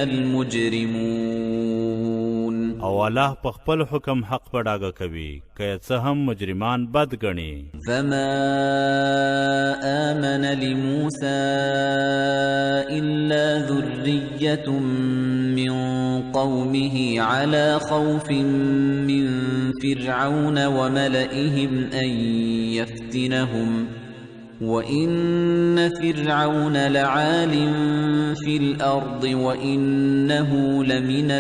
المجرمون. او الله په خپل حکم حق په ډاګه کوي که څه هم مجرمان بد ګڼي. فما آمن لموسى إلا ذرية من قومه على خوف من فرعون وملئهم أن يفتنهم وإن فرعون لعال في الأرض وإنه لمن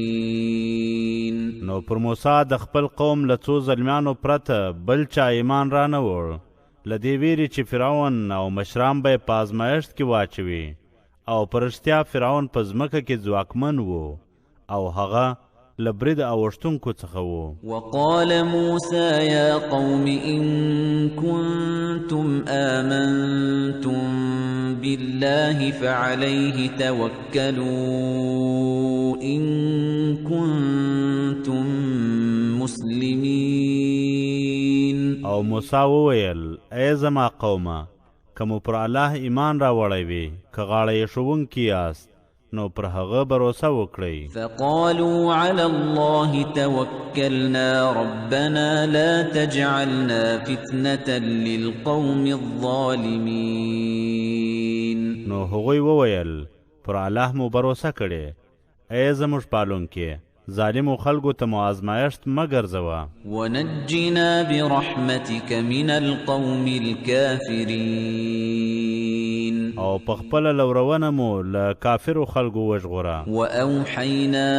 المسرفين. نو پر موسی د خپل قوم له څو ظلمیانو پرته بل چا ایمان را نه وړ له دې ویرې چې فرعون او مشران به یې په ازمایښت کې واچوي او په رښتیا فرعون په ځمکه کې ځواکمن و او هغه له برید اوښتونکو څخه و. وقال موسى يا قوم إن كنتم آمنتم بالله فعليه توكلوا إن كنتم مسلمين. او موسی وویل ای زما قومه که مو پر الله ایمان راوړی وي که غاړه یې ښوونکي یاست نو پر هغه باور وکړئ. فقالوا على الله توكلنا ربنا لا تجعلنا فتنة للقوم الظالمين. نو هغوی وویل پر الله مو باور کړی ای زموږ پالونکي ظالمو خلکو ته مو ازمایښت مه ګرځوه. ونجنا برحمتك من القوم الكافرين. او په خپله لورونه مو له کافرو خلکو وژغوره. وأوحينا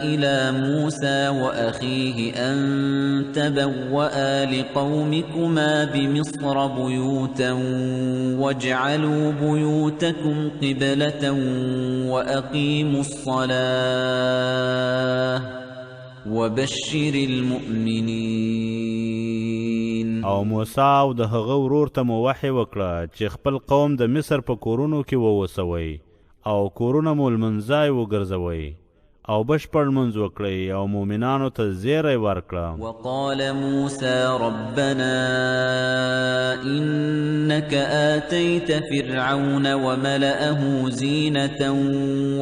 إلى موسى وأخيه أن تبوأ لقومكما بمصر بيوتا واجعلوا بيوتكم قبلة وأقيموا الصلاة وبشر المؤمنين. او موسی او د هغه ورور ته مو وحی وکړه چې خپل قوم د مصر په کورونو کې ووسوئ او کورونه مو لمنځای وګرځوئ او بشپړ لمونځ وکړئ او مؤمنانو ته زیری ورکړه. وقال موسى ربنا إنك آتيت فرعون وملأه زينة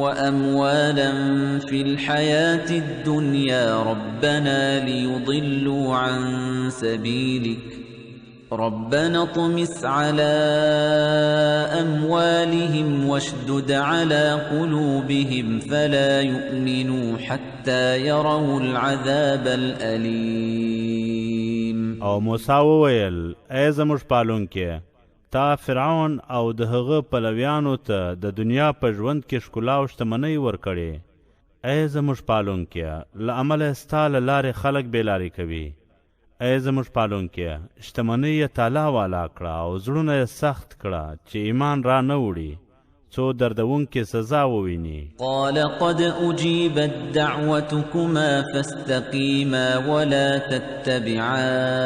وأموالا في الحياة الدنيا ربنا ليضلوا عن سبيلك ربنا اطمس على أموالهم واشدد على قلوبهم فلا يؤمنوا حتى يروا العذاب الأليم. او موسی وویل ای زموږ پالونکې تا فرعون او د هغه پلویانو ته د دنیا په ژوند کې ښکلا او شتمنۍ ورکړې ای زموږ پالونکې له امله ستا له لارې خلک بېلارې کوي ای زموږ پالونکې شتمنۍ یې تالا والا کړه او زړونه یې سخت کړه چې ایمان را نه وړي څو دردونکې سزا وویني قال قد أجيبت دعوتكما فاستقيما ولا تتبعان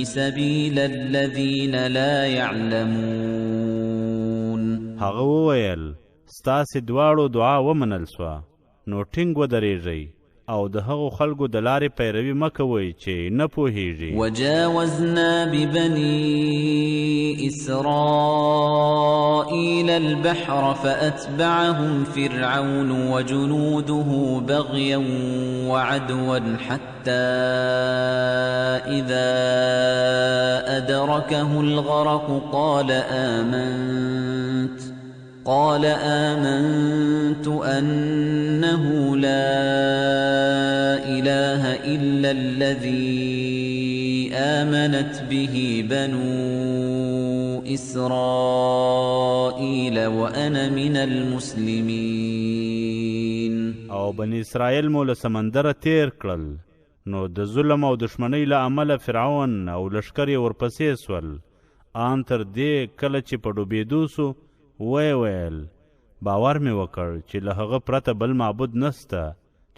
سبيل الذين لا يعلمون هغه وویل ستاسې دواړو دعا ومنل سوه نو ټینګ ودرېږئ او د هغو خلکو د لارې پیروي مه کوئ چې نه پوهیږي وجاوزنا ببني إسرائيل البحر فأتبعهم فرعون وجنوده بغيا وعدوا حتى إذا أدركه الغرق قال آمنت أنه لا إله إلا الذي آمنت به بنو إسرائيل وأنا من المسلمين او بني اسرائیل مو له سمندره تیر کړل نو د ظلم او دشمنۍ له امله فرعون او لښکر یې ورپسې سول ان تر دې کله چې په ډوبېدو سو ویل باور مې وکړ چې له هغه پرته بل معبود نسته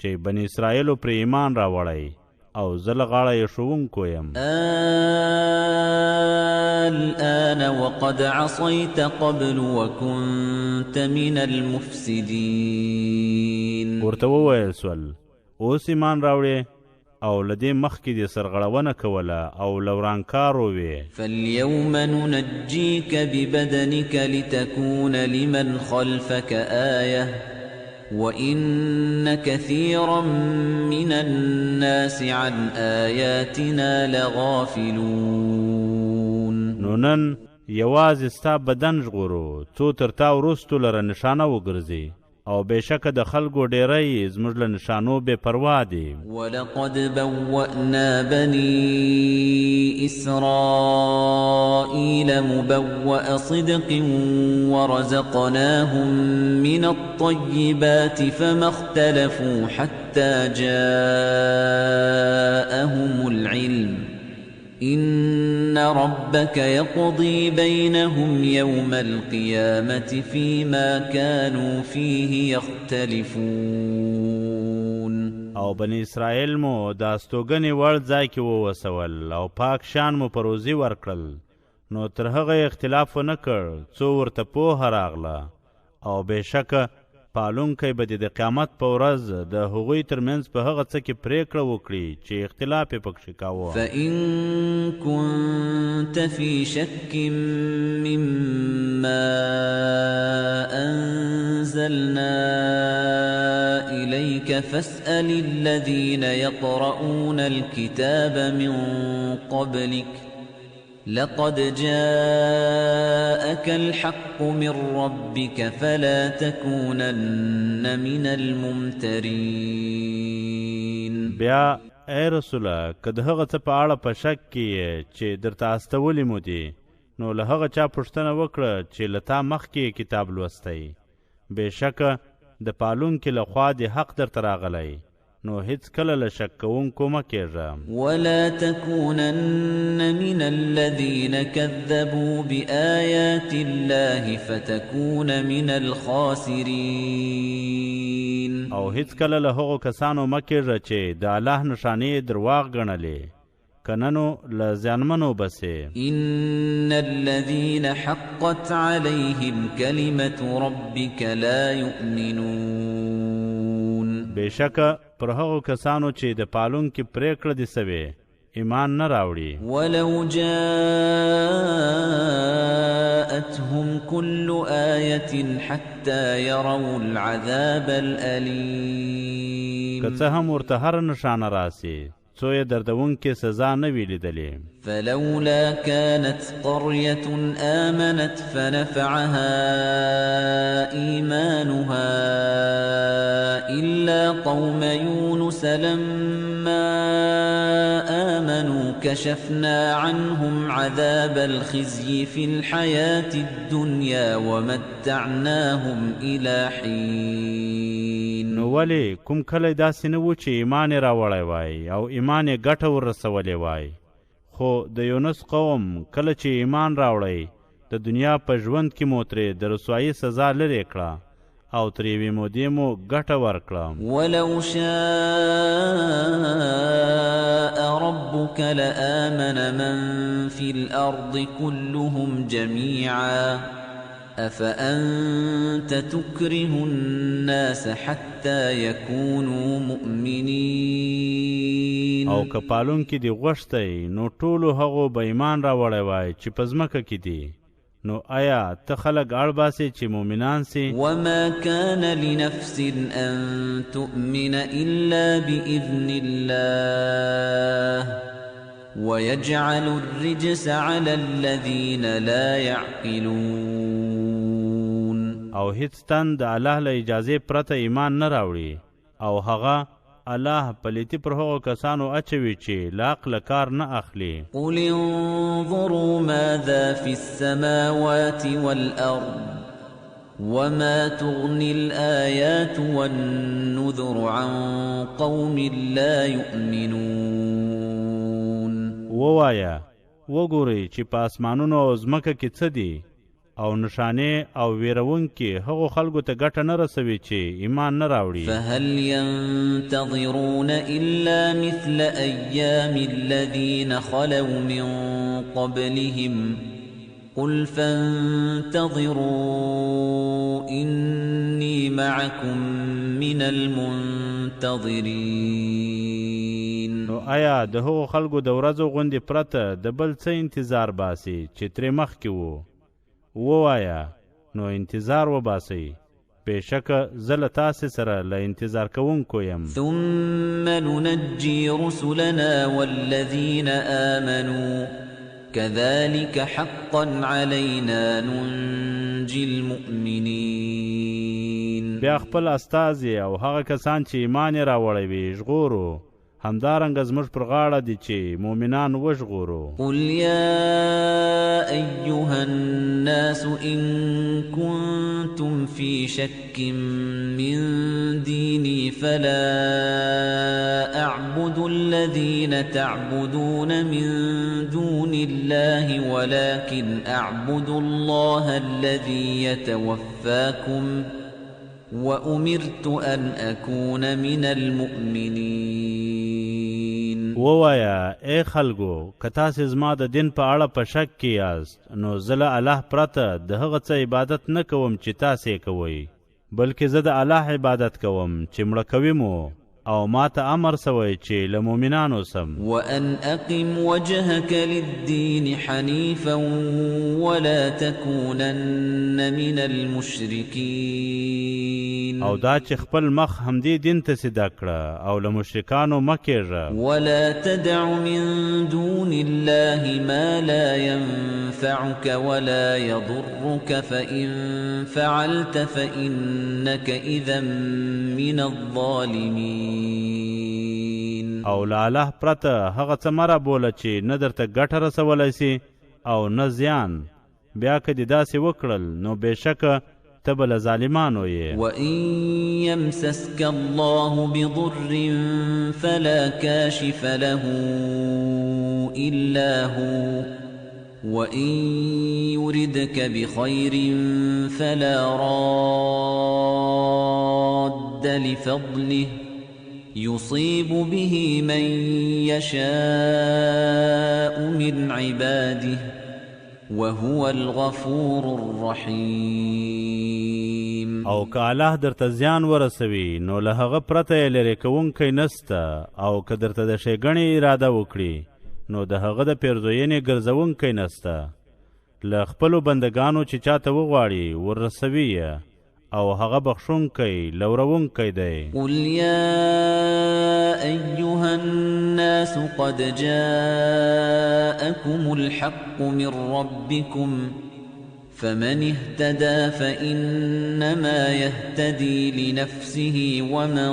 چې بني اسرائیلو پرې ایمان راوړی او زه له غاړه یې ښوونکی یم الآن وقد عصيت قبل وكنت من المفسدين ورته وویل سول اوس ایمان راوړې او لدې مخکې دې سرغړونه کوله او لورانکارو وې فاليوم ننجيك ببدنك لتكون لمن خلفك آية وإن كثيرا من الناس عن آياتنا لغافلون نو نن یوازې ستا بدن ژغورو څو تر تا وروستو لره نشانه وګرځي او بېشکه د خلکو ډیری زموږ له نشانو بې پروا دي ولقد بوأنا بني إسرائيل مبوأ صدق ورزقناهم من الطيبات فما اختلفوا حتى جاءهم العلم إن ربك يقضي بينهم يوم القيامة فيما كانوا فيه يختلفون او بني اسرائیل مو د استوګنې وړ ځای کې ووسول او پاک شان مو په روزي ورکړل نو تر هغه اختلاف ونه کړ څو ورته پوهه راغله او بېشکه پالونکی به د قیامت په ورځ د هغوی ترمنځ په هغه څه کې پرېکړه وکړي چې اختلاف یې پکښې کاوه فإن كنت في شك مما أنزلنا إليك فاسأل الذين يقرؤون الكتاب من قبلك لقد جاءك الحق من ربك فلا تكونن من الممترين بیا ای رسوله که د هغه څه په اړه په شک کې چې درته استولي مو دي نو له هغه چا پوښتنه وکړه چې له تا مخکې کتاب لوستی بېشکه د پالونکي له خوا د حق درته راغلی نو هیڅ کله له شک کوونکو مه کېږه ولا تكونن من الذين كذبوا بآيات الله فتكون من الخاسرين او هیڅ کله له هغو کسانو مه کېږه چې د الله نښانې درواغ ګڼلې که نه نو له زیانمنو بسې إن الذين حقت عليهم كلمة ربك لا يؤمنون بېشکه پر هغو کسانو چې د پالونکي پرېکړه دې سوې ایمان نه راوړي ولو جاءتهم كل آية حتى يروا العذاب الأليم که څه هم ورته هر نښانه راسي څو یې دردونکې سزا نه وي لیدلې فلولا كانت قرية آمنت فنفعها إيمانها إلا قوم يونس لما آمنوا كشفنا عنهم عذاب الخزي في الحياة الدنيا ومتعناهم إلى حين. نو ولی کوم کله داسې نه و چې ایمان یې راوړی وای او ایمان یې ګټه ورسولی وای، خو د یونس قوم کله چې ایمان راوړی د دنیا په ژوند کې مو ترې د رسوایي سزا لرې کړه او تر یوې مودې مو ګټه ورکړه. ولو شاء ربك لآمن من في الأرض كلهم جميعا أفأنت تكره الناس حتى يكونوا مؤمنين. او که پالونکي دې غوښتی نو ټولو هغو به ایمان راوړی وای چې په ځمکه کې دي، نو آیا ته خلق اړ باسې چې مؤمنان سي؟ وما كان لنفس أن تؤمن إلا بإذن الله ويجعل الرجس على الذين لا يعقلون. او هیڅ تن د الله له اجازې پرته ایمان نه راوړي او هغه الله پلیتی پر هغو کسانو اچوي چې له عقله کار نه اخلي. قل انظروا ماذا في السماوات والأرض وما تغني الآيات والنذر عن قوم لا يؤمنون. ووایا وګورئ چې په اسمانونو او ځمکه کې څه دي او نشانې او ویرونکي هغو خلکو ته ګټه نه رسوي چې ایمان نه راوړي. فهل ينتظرون إلا مثل أيام الذين خلوا من قبلهم قل فانتظروا إني معكم من المنتظرين. نو آیا د هغو خلکو د ورځو غوندې پرته د بل څه انتظار باسي چې ترې مخکې وو؟ ووایا نو انتظار وباسئ، بېشکه زه له تاسې سره له انتظار کوونکو یم. ثم ننجي رسلنا والذين آمنوا كذلك حقا علينا ننجي المؤمنين. بیا خپل استازي او هغه کسان چې ایمان یې راوړی وي ژغورو، همدارنګه زموږ پر غاړه دي چې مؤمنان وژغورو. قل يا أيها الناس إن كنتم في شك من ديني فلا أعبد الذين تعبدون من دون الله ولكن أعبد الله الذي يتوفاكم وأمرت أن أكون من المؤمنين. ووایا ای خلکو که تاسې زما د دین په اړه په شک کې یاست نو زه له الله پرته د هغه څه عبادت نه کوم چې تاسې کوئ، بلکې زه د الله عبادت کوم چې مړه کوي مو او ما ته امر سوی چې له مؤمنانو سم. وأن أقم وجهك للدين حنيفا ولا تكونن من المشركين. او دا چې خپل مخ همدې دین ته سیده کړه او له مشرکانو مه کېږه. ولا تدع من دون الله ما لا ينفعك ولا يضرك فإن فعلت فإنك إذا من الظالمين. او له الله پرته هغه څه مه رابوله چې نه درته ګټه رسولی سي او نه زیان، بیا که دې داسې وکړل نو بېشکه ته به له ظالمانو یې. وإن يمسسك الله بضر فلا كاشف له إلا هو وإن يردك بخير فلا راد لفضله يصيب به من يشاء من عباده وهو الغفور الرحيم. او که الله درته زیان ورسوي نو له هغه پرته یې لرې کوونکی نسته، او که درته د ښېګڼې اراده وکړي نو د هغه د پیرزوینې ګرځونکی نسته. له خپلو بندګانو چې چاته وغواړي ورسوي یې او هغه بخښونکی لورونکی دی. قل يا أيها الناس قد جاءكم الحق من ربكم فمن اهتدى فإنما يهتدي لنفسه ومن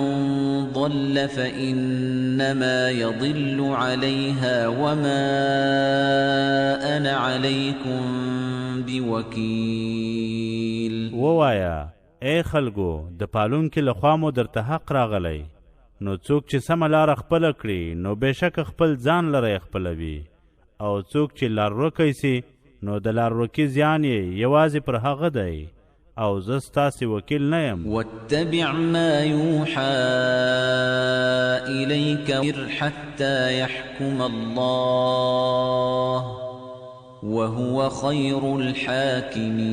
ضل فإنما يضل عليها وما أنا عليكم بوكيل. ووایا ای خلکو د پالونکي له خوا مو درته حق راغلی، نو څوک چې سمه لاره خپله کړي نو بېشکه خپل ځان لره یې خپلوي، او څوک چې لارورکی سي نو د لارورکي زیان یې یوازې پر هغه دی، او زه ستاسې وکیل نه یم. واتبع ما يوحى إليك حتى يحكم الله وهو خير الحاكمين.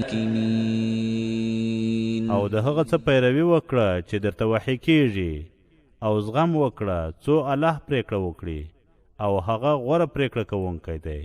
او د هغه څه پیروي وکړه چې درته وحی کیږي، او زغم وکړه څو الله پریکړه وکړي، او هغه غوره پریکړه کوونکی دی.